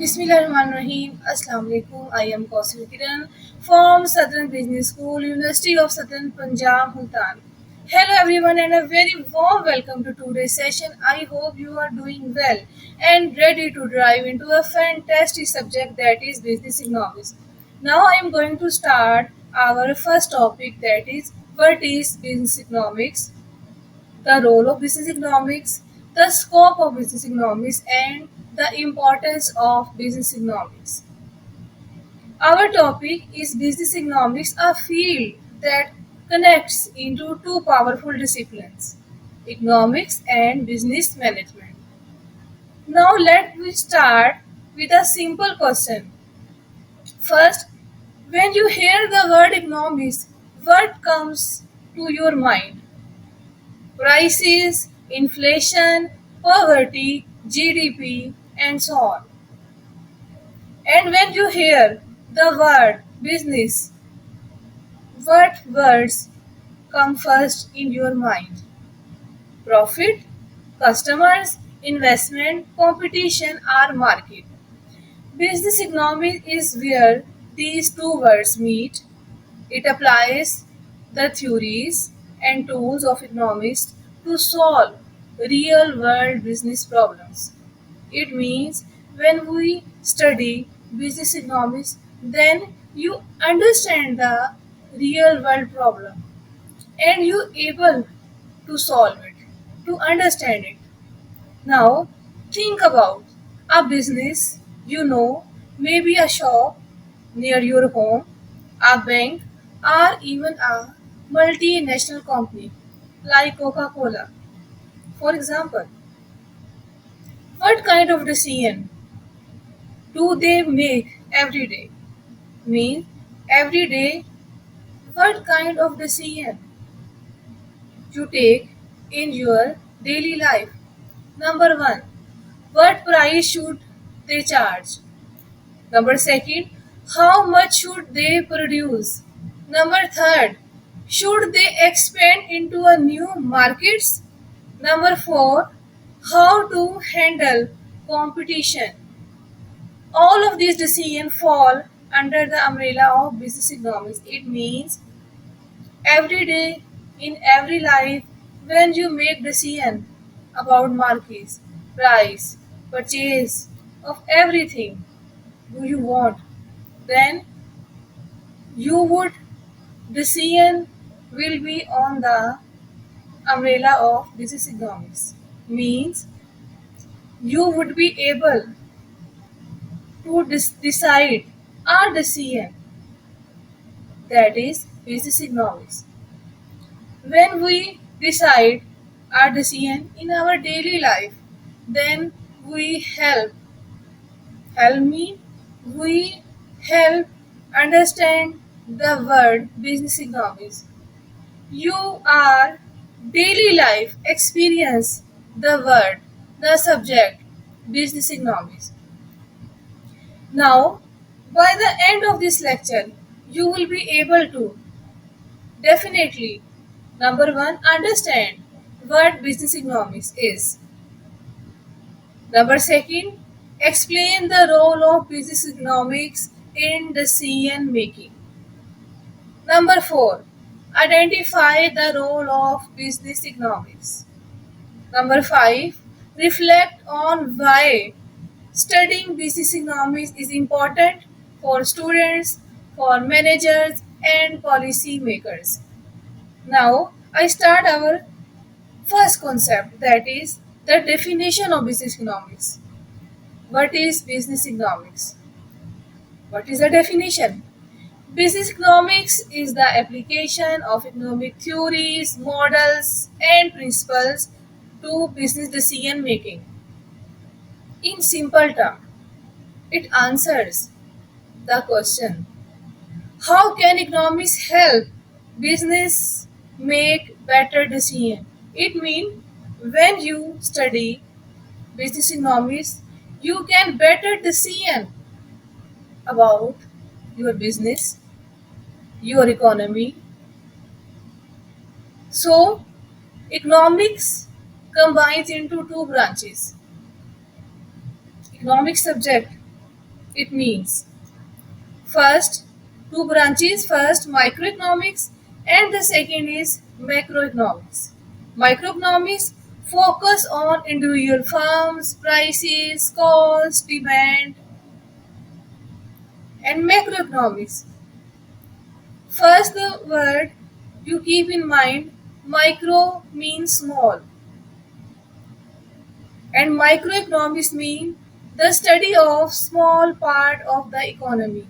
Bismillahirrahmanirrahim. Assalamu alaikum. I am Kausar Kiran from Southern Business School, University of Southern Punjab, Multan. Hello everyone and a very warm welcome to today's session. I hope you are doing well and ready to dive into a fantastic subject that is business economics. Now I am going to start our first topic, that is what is business economics, the role of business economics, the scope of business economics, and the importance of business economics. Our topic is business economics, a field that connects into two powerful disciplines, economics and business management. Now let me start with a simple question. First, when you hear the word economics, what comes to your mind? Prices, inflation, poverty, GDP, and so on. And when you hear the word business, what words come first in your mind? Profit, customers, investment, competition, or market. Business economics is where these two words meet. It applies the theories and tools of economics to solve real world business problems. It means when we study business economics, then you understand the real world problem and you able to solve it, to understand it. Now, think about a business, maybe a shop near your home, a bank, or even a multinational company like Coca Cola. For example, what kind of decision do they make every day? Means every day, what kind of decision you take in your daily life? Number one, what price should they charge? Number second, how much should they produce? Number third, should they expand into a new markets? Number four, how to handle competition. All of these decisions fall under the umbrella of business economics. It means every day in every life when you make decision about markets, price, purchase of everything do you want, then you would decision will be on the umbrella of business economics. Means you would be able to decide our decision, that is business economics. When we decide our decision in our daily life, then we help me, we help understand the word business economics. You are daily life experience the word, the subject, business economics. Now, by the end of this lecture, you will be able to definitely, number one, understand what business economics is. Number second, explain the role of business economics in decision making. Number four, identify the role of business economics. Number five, reflect on why studying business economics is important for students, for managers, and policy makers. Now, I start our first concept, that is the definition of business economics. What is business economics? What is the definition? Business economics is the application of economic theories, models, and principles to business decision making. In simple terms, it answers the question, how can economics help business make better decision? It means when you study business economics, you can better decision about your business, your economy. So, economics combines into two branches. Economic subject, It means first, two branches, first microeconomics and the second is macroeconomics. Microeconomics focus on individual firms, prices, cost, demand, and macroeconomics. First, the word you keep in mind, micro means small and microeconomics mean the study of small part of the economy.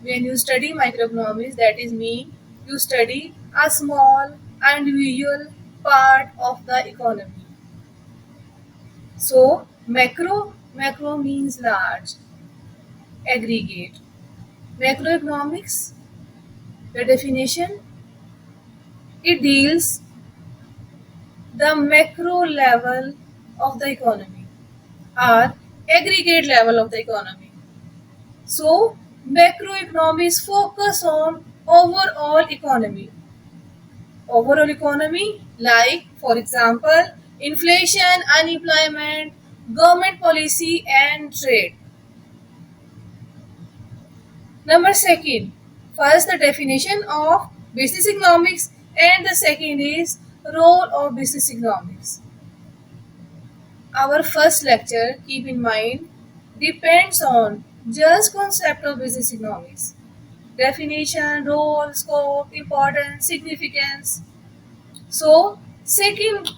When you study microeconomics, that is mean you study a small individual part of the economy. So macro means large, aggregate. Macroeconomics, the definition, it deals the macro level of the economy or aggregate level of the economy. So macroeconomics focus on overall economy. Overall economy like for example inflation, unemployment, government policy and trade. Number second, first the definition of business economics and the second is role of business economics. Our first lecture, keep in mind, depends on just concept of business economics. Definition, role, scope, importance, significance. So second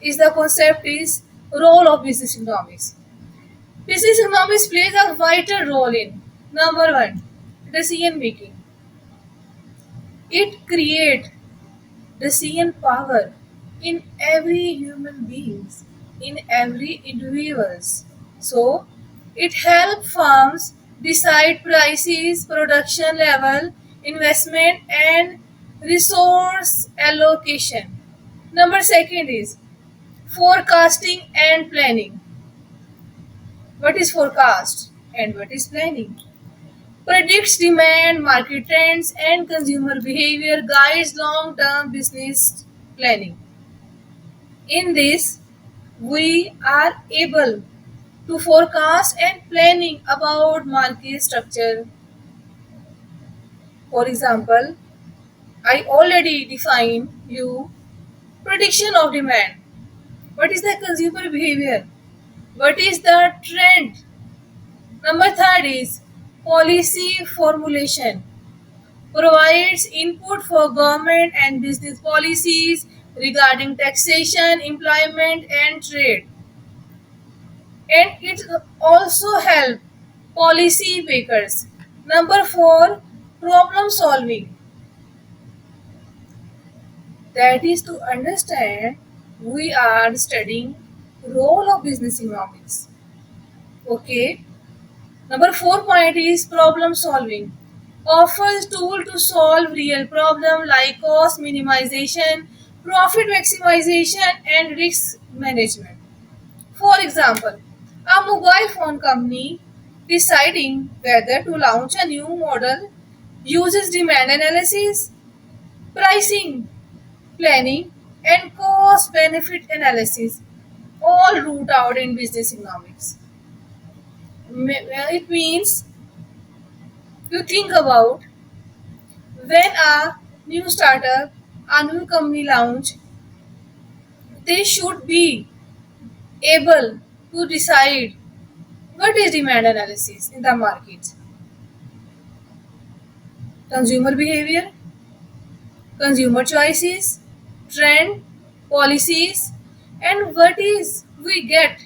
is the concept is role of business economics. Business economics plays a vital role in number one, decision making. It creates decision power in every human beings, in every individuals. So it helps firms decide prices, production level, investment and resource allocation. Number second is forecasting and planning. What is forecast and what is planning? Predicts demand, market trends, and consumer behavior, guides long term business planning. In this, we are able to forecast and planning about market structure. For example, I already defined you prediction of demand. What is the consumer behavior? What is the trend? Number third is policy formulation. Provides input for government and business policies regarding taxation, employment, and trade. And it also helps policy makers. Number four, problem solving. That is to understand we are studying role of business economics. Okay. Number four point is problem solving. Offers tool to solve real problem like cost minimization, profit maximization, and risk management. For example, a mobile phone company deciding whether to launch a new model uses demand analysis, pricing, planning, and cost benefit analysis, all root out in business economics. It means you think about when a new startup, a new company launch, they should be able to decide what is demand analysis in the market, consumer behavior, consumer choices, trend, policies, and what is we get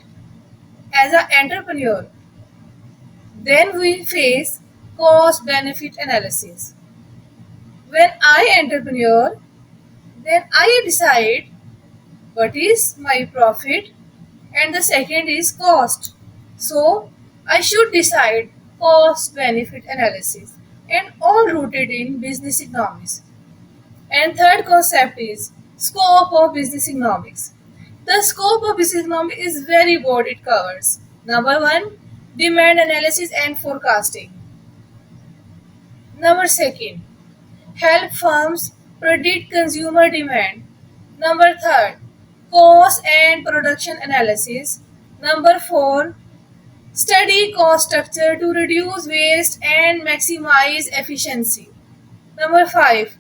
as an entrepreneur. Then we face cost benefit analysis. When I entrepreneur, then I decide what is my profit and the second is cost. So I should decide cost benefit analysis and all rooted in business economics. And third concept is scope of business economics. The scope of business economics is very broad. It covers number one, demand analysis and forecasting. Number second, help firms predict consumer demand. Number third, cost and production analysis. Number four, Study cost structure to reduce waste and maximize efficiency. Number 5.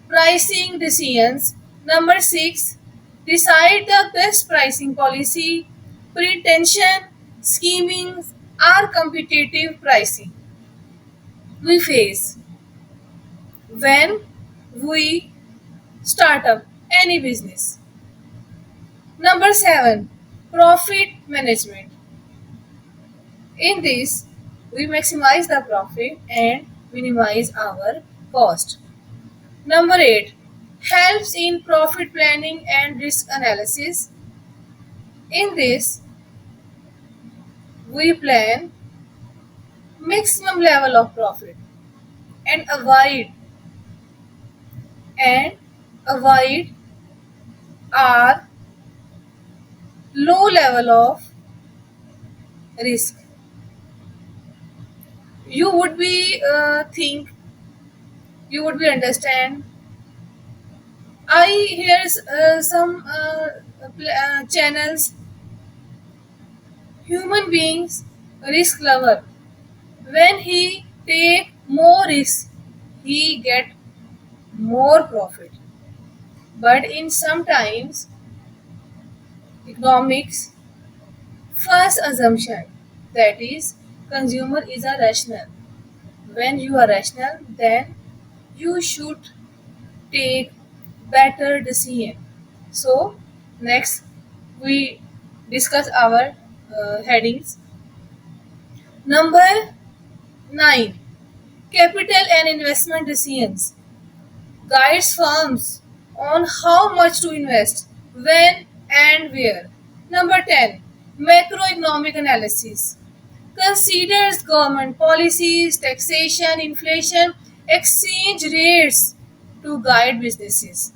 Pricing decisions. Number 6. Decide the best pricing policy. Pretension, scheming, or competitive pricing we face when we start up any business. Number 7. Profit management. In this, we maximize the profit and minimize our cost. Number 8. Helps in profit planning and risk analysis. In this, we plan maximum level of profit and and avoid our low level of risk. You would be think you would be understand. I hear some channels. Human beings risk lover. When he take more risk, he get more profit. But in sometimes economics, first assumption that is consumer is a rational. When you are rational, then you should take better decision. So next we discuss our headings. Number 9. Capital and investment decisions guides firms on how much to invest, when and where. Number 10. Macroeconomic analysis considers government policies, taxation, inflation, exchange rates to guide businesses.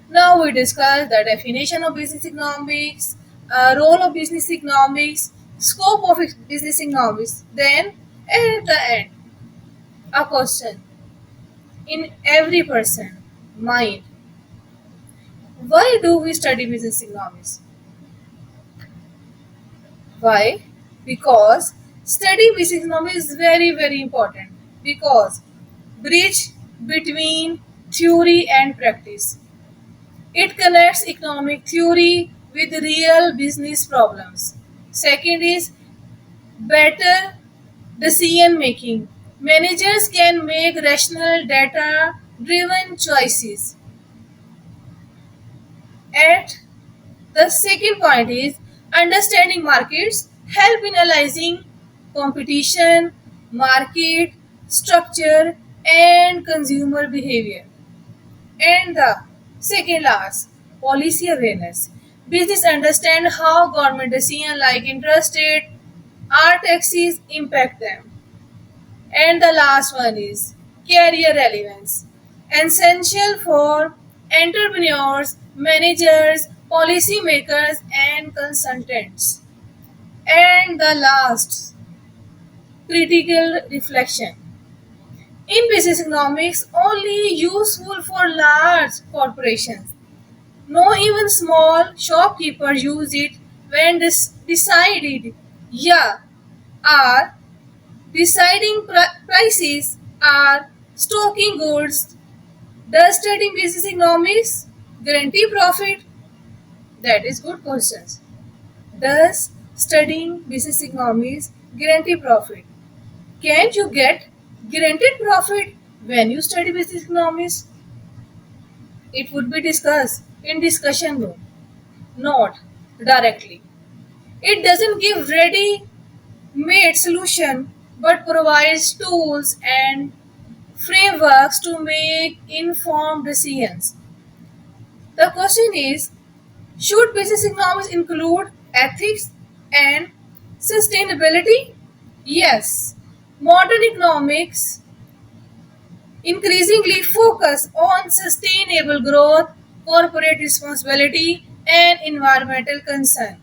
Now we discuss the definition of business economics, role of business economics, scope of business economics. Then at the end, a question in every person mind: why do we study business economics? Why? Because study business economics is very important because bridge between theory and practice. It connects economic theory with real business problems. Second is better decision making. Managers can make rational data driven choices. At the second point is understanding markets help in analyzing competition, market structure and consumer behavior. And the second last, policy awareness. Business understand how government decisions like interest rate or taxes impact them. And the last one is career relevance. Essential for entrepreneurs, managers, policymakers, and consultants. And the last, critical reflection. In business economics, only useful for large corporations. No, even small shopkeepers use it when decided, yeah, are deciding prices, are stocking goods. Does studying business economics guarantee profit? That is good questions. Does studying business economics guarantee profit? Can you get guaranteed profit when you study business economics? It would be discussed in discussion room, not directly. It doesn't give ready-made solution but provides tools and frameworks to make informed decisions. The question is, should business economics include ethics and sustainability? Yes. Modern economics increasingly focus on sustainable growth, corporate responsibility, and environmental concern.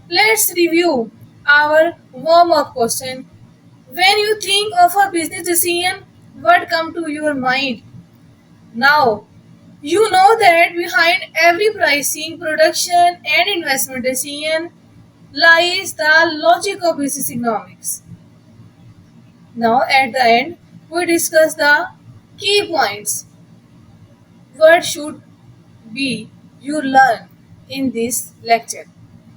Let's review our warm-up question. When you think of a business decision, what comes to your mind? Now, you know that behind every pricing, production, and investment decision, lies the logic of business economics. Now, at the end, we discuss the key points. What should be you learn in this lecture?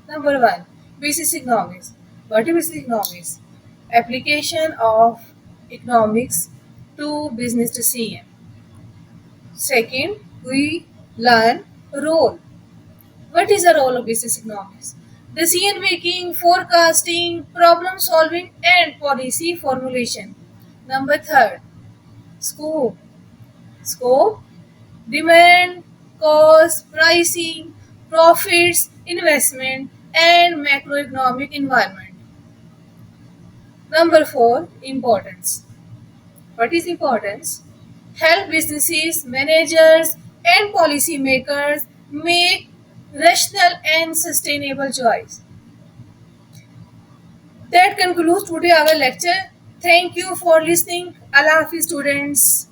Number one, business economics. What is business economics? Application of economics to business decision. Second, we learn role. What is the role of business economics? Decision making, forecasting, problem solving, and policy formulation. Number third, scope. Scope, demand, cost, pricing, profits, investment, and macroeconomic environment. Number four, importance. What is importance? Help businesses, managers, and policymakers make rational and sustainable choice. That concludes today our lecture. Thank you for listening. Allah Hafiz students.